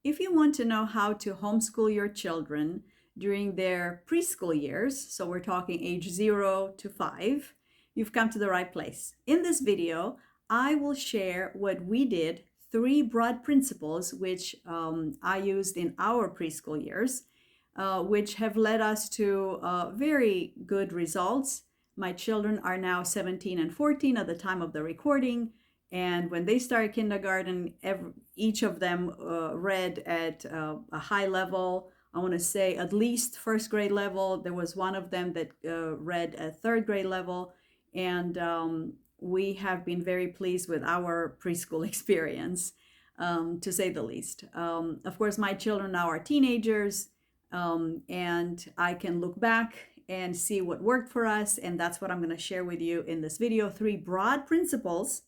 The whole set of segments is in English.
If you want to know how to homeschool your children during their preschool years, so we're talking age 0 to 5, you've come to the right place. In this video, I will share what we did, 3 broad principles which I used in our preschool years, which have led us to very good results. My children are now 17 and 14 at the time of the recording. And when they started kindergarten, each of them read at a high level. I want to say at least first grade level. There was one of them that read at third grade level. And we have been very pleased with our preschool experience, to say the least. Of course, my children now are teenagers, and I can look back and see what worked for us. And that's what I'm going to share with you in this video. 3 broad principles.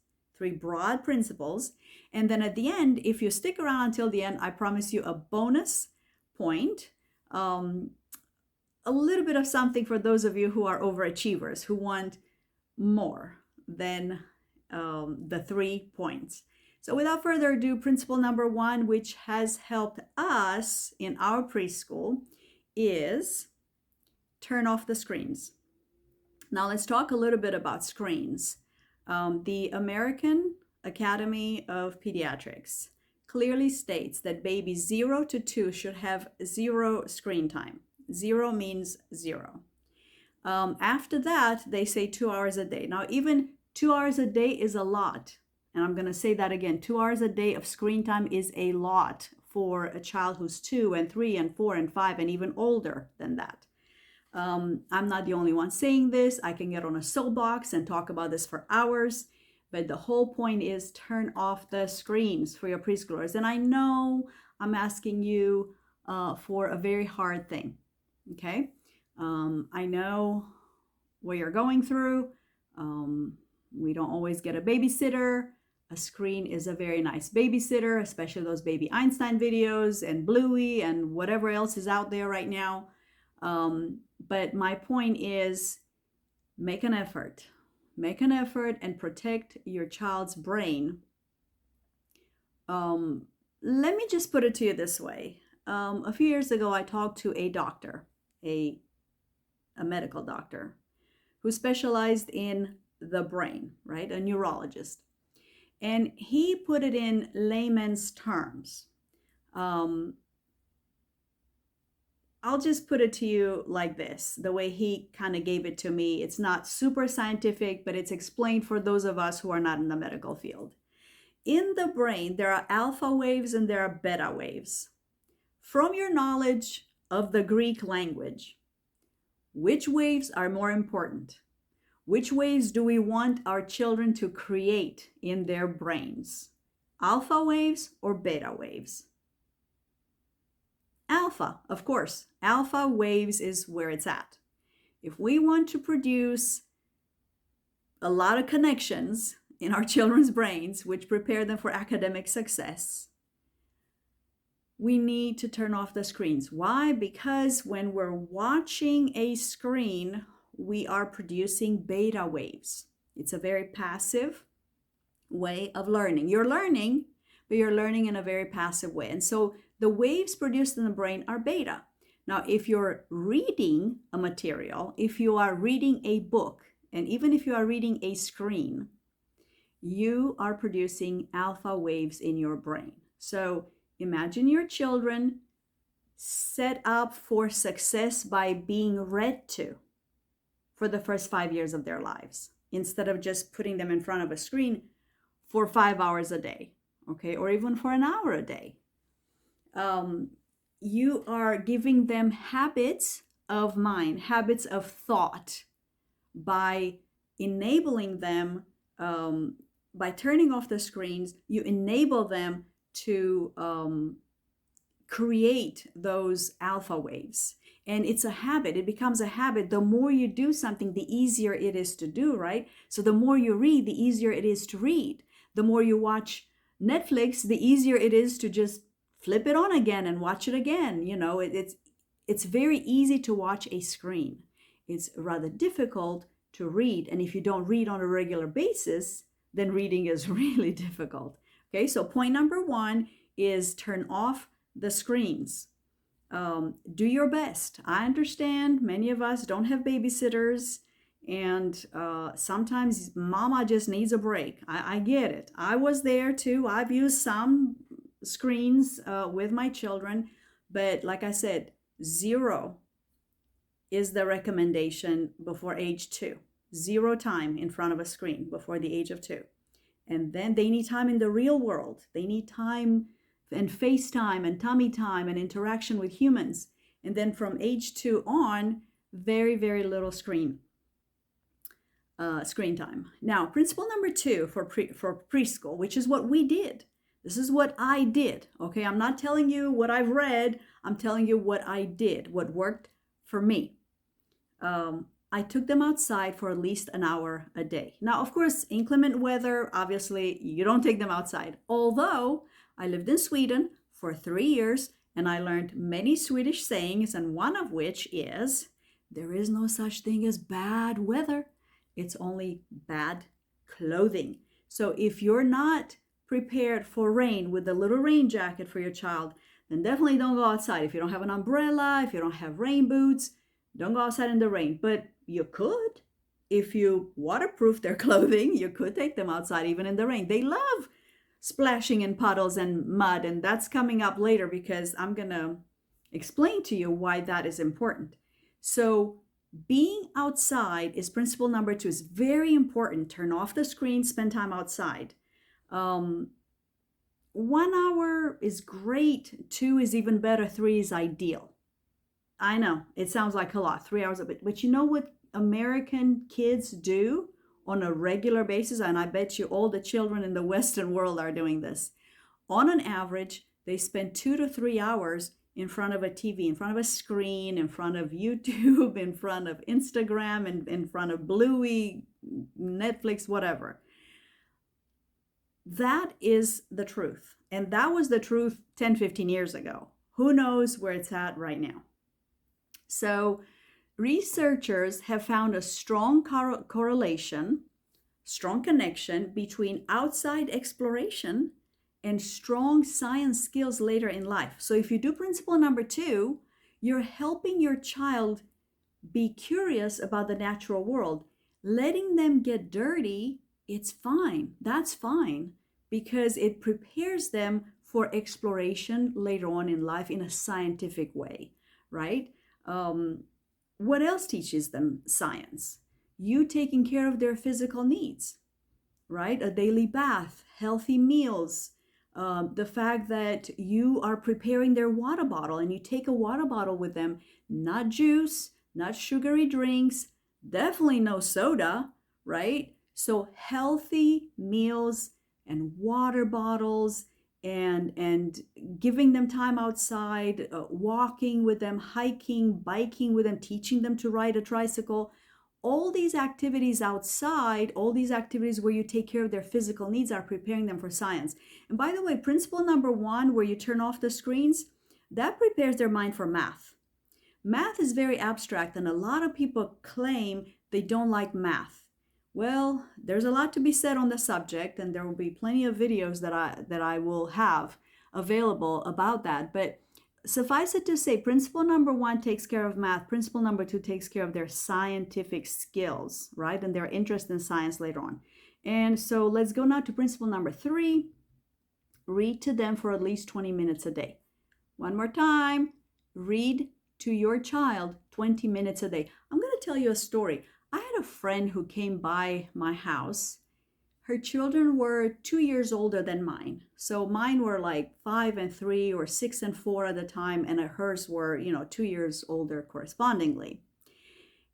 And then at the end, if you stick around until the end, I promise you a bonus point, a little bit of something for those of you who are overachievers, who want more than the 3 points. So without further ado, principle number 1, which has helped us in our preschool, is turn off the screens. Now let's talk a little bit about screens. The American Academy of Pediatrics clearly states that babies 0 to 2 should have 0 screen time. 0 means 0. After that, they say 2 hours a day. Now, even 2 hours a day is a lot. And I'm going to say that again. 2 hours a day of screen time is a lot for a child who's 2 and 3 and 4 and 5 and even older than that. I'm not the only one saying this. I can get on a soapbox and talk about this for hours, but the whole point is turn off the screens for your preschoolers. And I know I'm asking you for a very hard thing, okay? I know what you're going through. We don't always get a babysitter. A screen is a very nice babysitter, especially those Baby Einstein videos and Bluey and whatever else is out there right now. But my point is, make an effort and protect your child's brain. Let me just put it to you this way. A few years ago, I talked to a doctor, a medical doctor, who specialized in the brain, right? A neurologist. And he put it in layman's terms. I'll just put it to you like this, the way he kind of gave it to me. It's not super scientific, but it's explained for those of us who are not in the medical field. In the brain, there are alpha waves and there are beta waves. From your knowledge of the Greek language, which waves are more important? Which waves do we want our children to create in their brains? Alpha waves or beta waves? Alpha, of course. Alpha waves is where it's at. If we want to produce a lot of connections in our children's brains, which prepare them for academic success, we need to turn off the screens. Why? Because when we're watching a screen, we are producing beta waves. It's a very passive way of learning. You're learning, but you're learning in a very passive way. And so the waves produced in the brain are beta. Now, if you're reading a material, if you are reading a book, and even if you are reading a screen, you are producing alpha waves in your brain. So imagine your children set up for success by being read to for the first 5 years of their lives, instead of just putting them in front of a screen for 5 hours a day, okay, or even for an hour a day. You are giving them habits of mind, habits of thought, by enabling them, by turning off the screens. You enable them to create those alpha waves. And it's a habit. It becomes a habit. The more you do something, the easier it is to do, right? So the more you read, the easier it is to read. The more you watch Netflix, the easier it is to just flip it on again and watch it again. You know, it's very easy to watch a screen. It's rather difficult to read. And if you don't read on a regular basis, then reading is really difficult. Okay, so point number 1 is turn off the screens. Do your best. I understand many of us don't have babysitters, and sometimes mama just needs a break. I get it. I was there too. I've used some screens with my children, but like I said, 0 is the recommendation before age 2. 0 time in front of a screen before the age of 2. And then they need time in the real world. They need time and FaceTime and tummy time and interaction with humans. And then from age 2 on, very, very little screen time. Now, principle number 2 for preschool, which is what we did. This is what I did. Okay, I'm not telling you what I've read. I'm telling you what I did, what worked for me. I took them outside for at least an hour a day. Now, of course, inclement weather, obviously, you don't take them outside. Although I lived in Sweden for 3 years and I learned many Swedish sayings, and one of which is, there is no such thing as bad weather. It's only bad clothing. So if you're not prepared for rain with a little rain jacket for your child, then definitely don't go outside. If you don't have an umbrella, if you don't have rain boots, don't go outside in the rain. But you could. If you waterproof their clothing, you could take them outside even in the rain. They love splashing in puddles and mud, and that's coming up later because I'm going to explain to you why that is important. So being outside is principle number 2. It's very important. Turn off the screen, spend time outside. 1 hour is great. 2 is even better. 3 is ideal. I know it sounds like a lot, 3 hours a bit, but you know what American kids do on a regular basis? And I bet you all the children in the Western world are doing this. On an average, they spend 2 to 3 hours in front of a TV, in front of a screen, in front of YouTube, in front of Instagram, and in front of Bluey, Netflix, whatever. That is the truth. And that was the truth 10, 15 years ago. Who knows where it's at right now? So researchers have found a strong correlation, strong connection between outside exploration and strong science skills later in life. So if you do principle number 2, you're helping your child be curious about the natural world. Letting them get dirty, it's fine. That's fine because it prepares them for exploration later on in life in a scientific way, right? What else teaches them science? You taking care of their physical needs, right? A daily bath, healthy meals, the fact that you are preparing their water bottle and you take a water bottle with them, not juice, not sugary drinks, definitely no soda, right? So healthy meals and water bottles and giving them time outside, walking with them, hiking, biking with them, teaching them to ride a tricycle. All these activities outside, all these activities where you take care of their physical needs are preparing them for science. And by the way, principle number 1, where you turn off the screens, that prepares their mind for math. Math is very abstract, and a lot of people claim they don't like math. Well, there's a lot to be said on the subject, and there will be plenty of videos that I will have available about that. But suffice it to say, principle number 1 takes care of math. Principle number 2 takes care of their scientific skills, right? And their interest in science later on. And so let's go now to principle number 3. Read to them for at least 20 minutes a day. One more time. Read to your child 20 minutes a day. I'm going to tell you a story. I had a friend who came by my house. Her children were 2 years older than mine. So mine were like 5 and 3 or 6 and 4 at the time, and hers were, 2 years older correspondingly.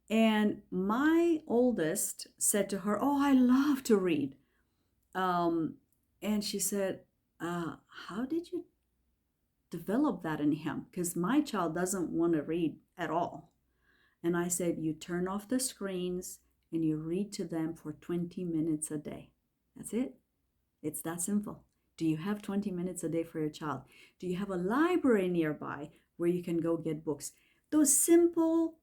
And my oldest said to her, "Oh, I love to read." And she said, "How did you develop that in him? Because my child doesn't want to read at all." And I said, "You turn off the screens and you read to them for 20 minutes a day. That's it. It's that simple." Do you have 20 minutes a day for your child? Do you have a library nearby where you can go get books? Those simple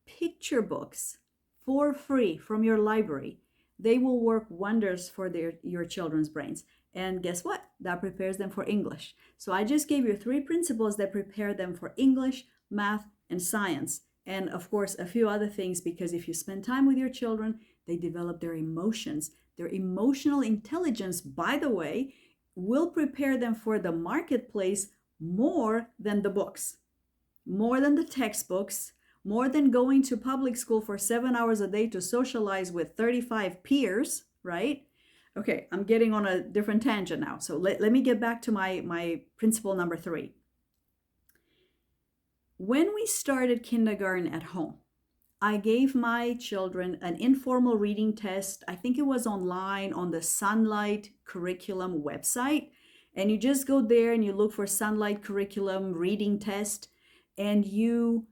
picture books for free from your library, they will work wonders for your children's brains. And guess what? That prepares them for English. So I just gave you 3 principles that prepare them for English, math, and science. And of course, a few other things, because if you spend time with your children, they develop their emotions. Their emotional intelligence, by the way, will prepare them for the marketplace more than the books, more than the textbooks, more than going to public school for 7 hours a day to socialize with 35 peers, right? Okay, I'm getting on a different tangent now. So let me get back to my principle number 3. When we started kindergarten at home, I gave my children an informal reading test. I think it was online on the Sunlight Curriculum website. And you just go there and you look for Sunlight Curriculum reading test, and you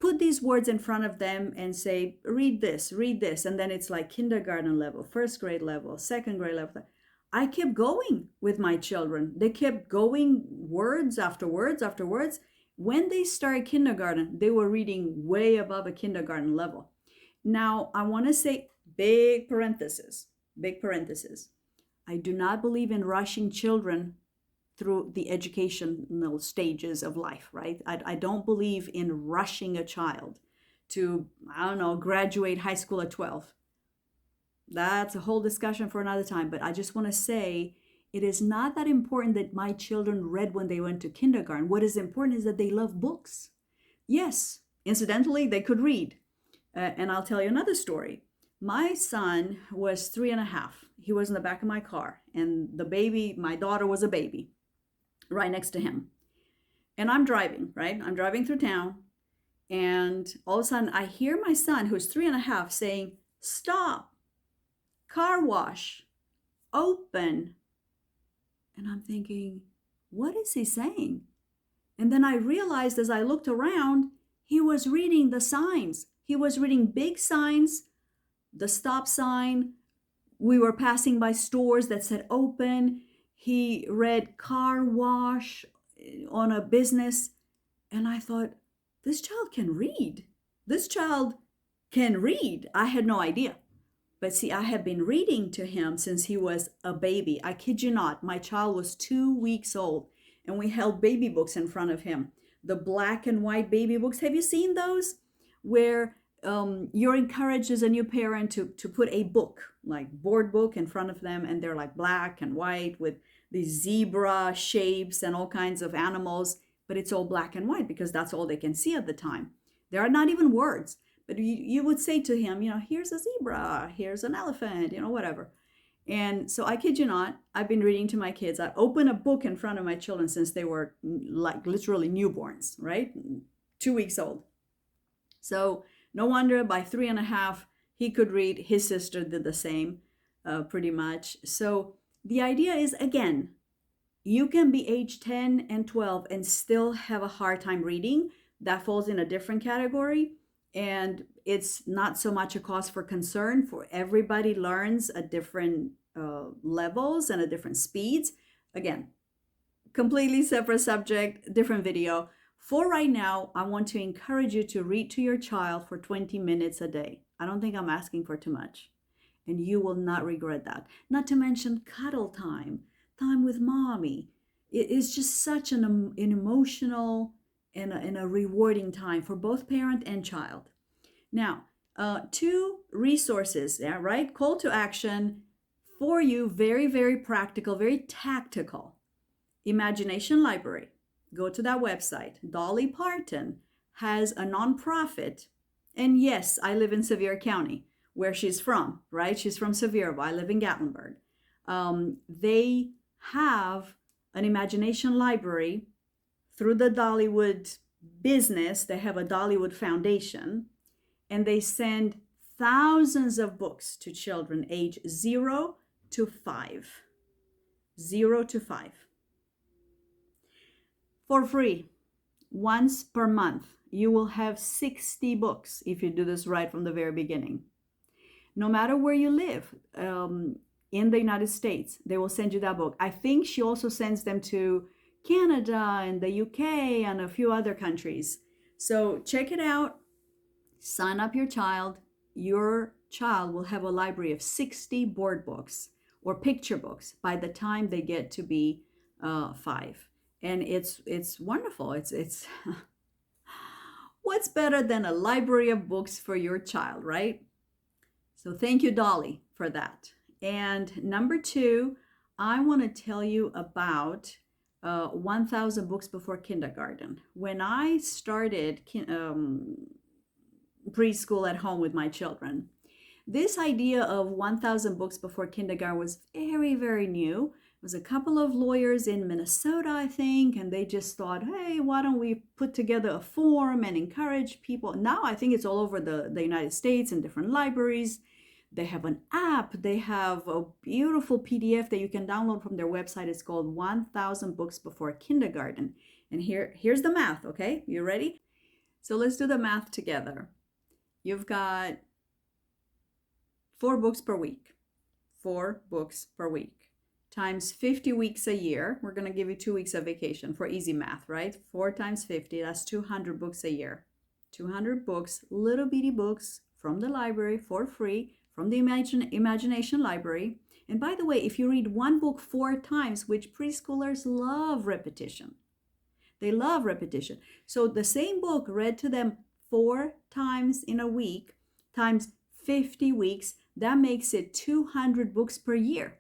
put these words in front of them and say, read this, and then it's like kindergarten level, first grade level, second grade level. I kept going with my children. They kept going words after words after words. When they started kindergarten, they were reading way above a kindergarten level. Now, I want to say big parenthesis. I do not believe in rushing children through the educational stages of life, right? I don't believe in rushing a child to, I don't know, graduate high school at 12. That's a whole discussion for another time. But I just want to say, it is not that important that my children read when they went to kindergarten. What is important is that they love books. Yes, incidentally, they could read. And I'll tell you another story. My son was 3.5. He was in the back of my car, and the baby, my daughter, was a baby right next to him. And I'm driving, right? I'm driving through town, and all of a sudden I hear my son, who's 3.5, saying, "Stop, car wash, open." And I'm thinking, what is he saying? And then I realized as I looked around, he was reading the signs. He was reading big signs, the stop sign. We were passing by stores that said open. He read car wash on a business. And I thought, this child can read. This child can read. I had no idea. But see, I have been reading to him since he was a baby. I kid you not, my child was 2 weeks old, and we held baby books in front of him. The black and white baby books. Have you seen those? Where you're encouraged as a new parent to put a book, like board book, in front of them, and they're like black and white with these zebra shapes and all kinds of animals, but it's all black and white because that's all they can see at the time. There are not even words. But you would say to him, here's a zebra, here's an elephant, whatever. And so I kid you not, I've been reading to my kids. I open a book in front of my children since they were like literally newborns, right? 2 weeks old. So no wonder by 3.5, he could read. His sister did the same, pretty much. So the idea is, again, you can be age 10 and 12 and still have a hard time reading. That falls in a different category. And it's not so much a cause for concern, for everybody learns at different levels and at different speeds. Again, completely separate subject, different video. For right now, I want to encourage you to read to your child for 20 minutes a day. I don't think I'm asking for too much. And you will not regret that. Not to mention cuddle time with mommy. It is just such an emotional and a rewarding time for both parent and child. Now, 2 resources, yeah, right? Call to action for you, very, very practical, very tactical. Imagination Library. Go to that website. Dolly Parton has a nonprofit. And yes, I live in Sevier County, where she's from, right? She's from Sevierville. I live in Gatlinburg. They have an imagination library through the Dollywood business. They have a Dollywood Foundation, and they send thousands of books to children age 0 to 5. 0 to 5. For free, once per month. You will have 60 books if you do this right from the very beginning. No matter where you live in the United States, they will send you that book. I think she also sends them to Canada and the UK and a few other countries. So check it out. Sign up your child. Your child will have a library of 60 board books. or picture books by the time they get to be 5. And it's wonderful. It's what's better than a library of books for your child, right? So thank you, Dolly, for that. And number 2, I want to tell you about 1,000 books before kindergarten. When I started preschool at home with my children, this idea of 1,000 books before kindergarten was very, very new. It was a couple of lawyers in Minnesota, I think, and they just thought, hey, why don't we put together a forum and encourage people? Now I think it's all over the United States in different libraries. They have an app. They have a beautiful PDF that you can download from their website. It's called 1,000 Books Before Kindergarten. And here's the math, okay? You ready? So let's do the math together. You've got 4 books per week. 4 books per week. Times 50 weeks a year. We're going to give you 2 weeks of vacation for easy math, right? 4 times 50, that's 200 books a year. 200 books, little bitty books from the library for free, from the Imagination Library. And by the way, if you read one book 4 times, which preschoolers love repetition. They love repetition. So the same book read to them 4 times in a week times 50 weeks, that makes it 200 books per year,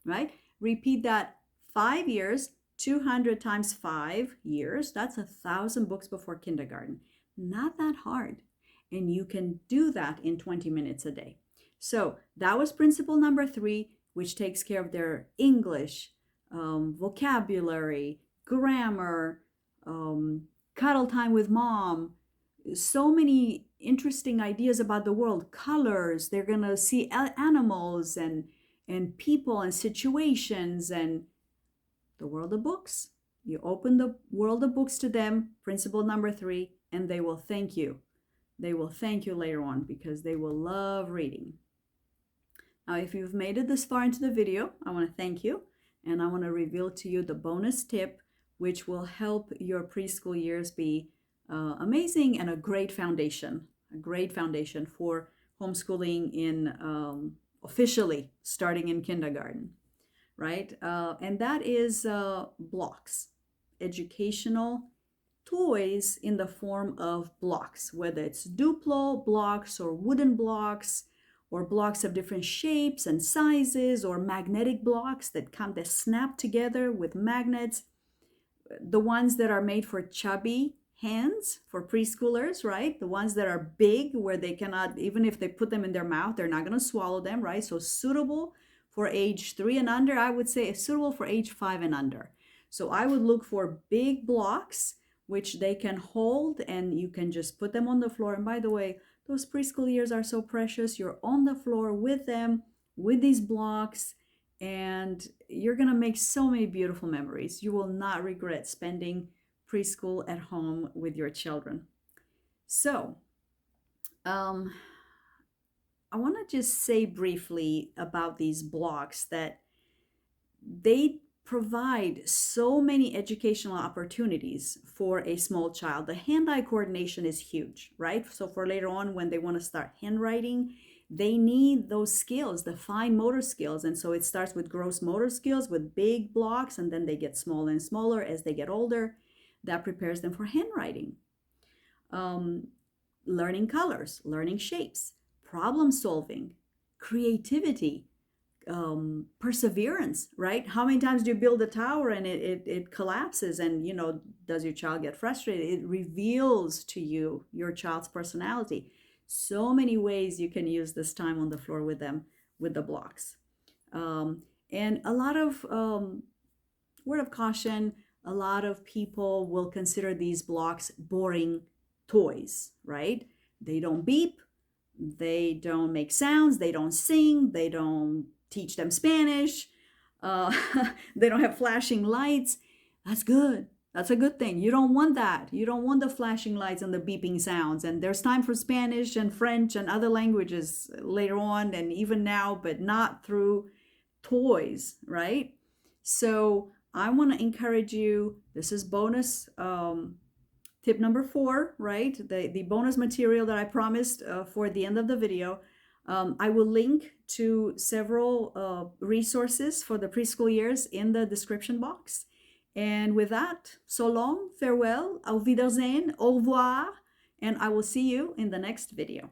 right? Repeat that 5 years, 200 times 5 years, that's 1,000 books before kindergarten. Not that hard. And you can do that in 20 minutes a day. So that was principle number 3, which takes care of their English, vocabulary, grammar, cuddle time with mom, so many interesting ideas about the world, colors. They're going to see animals and people and situations and the world of books. You open the world of books to them, principle number 3, and they will thank you. They will thank you later on because they will love reading. Now, if you've made it this far into the video, I want to thank you, and I want to reveal to you the bonus tip, which will help your preschool years be amazing and a great foundation for homeschooling in officially starting in kindergarten, right? And that is blocks, educational toys in the form of blocks, whether it's Duplo blocks or wooden blocks or blocks of different shapes and sizes or magnetic blocks that snap together with magnets. The ones that are made for chubby hands for preschoolers, right? The ones that are big where they cannot, even if they put them in their mouth, they're not going to swallow them, right? So suitable for age 3 and under. I would say suitable for age 5 and under. So I would look for big blocks which they can hold and you can just put them on the floor. And by the way, those preschool years are so precious. You're on the floor with them, with these blocks, and you're going to make so many beautiful memories. You will not regret spending preschool at home with your children. So, I want to just say briefly about these blocks that they provide so many educational opportunities for a small child. The hand-eye coordination is huge, right? So for later on when they want to start handwriting, they need those skills, the fine motor skills. And so it starts with gross motor skills with big blocks, and then they get smaller and smaller as they get older. That prepares them for handwriting. Learning colors, learning shapes, problem solving, creativity, perseverance, right? How many times do you build a tower and it collapses, and does your child get frustrated? It reveals to you your child's personality. So many ways you can use this time on the floor with them, with the blocks. And a lot of word of caution, a lot of people will consider these blocks boring toys, right? They don't beep, they don't make sounds, they don't sing, they don't teach them Spanish, they don't have flashing lights. That's good. That's a good thing. You don't want that. You don't want the flashing lights and the beeping sounds. And there's time for Spanish and French and other languages later on and even now, but not through toys, right? So I want to encourage you. This is bonus tip number 4, right? The bonus material that I promised for the end of the video. I will link to several resources for the preschool years in the description box. And with that, so long, farewell, auf Wiedersehen, au revoir, and I will see you in the next video.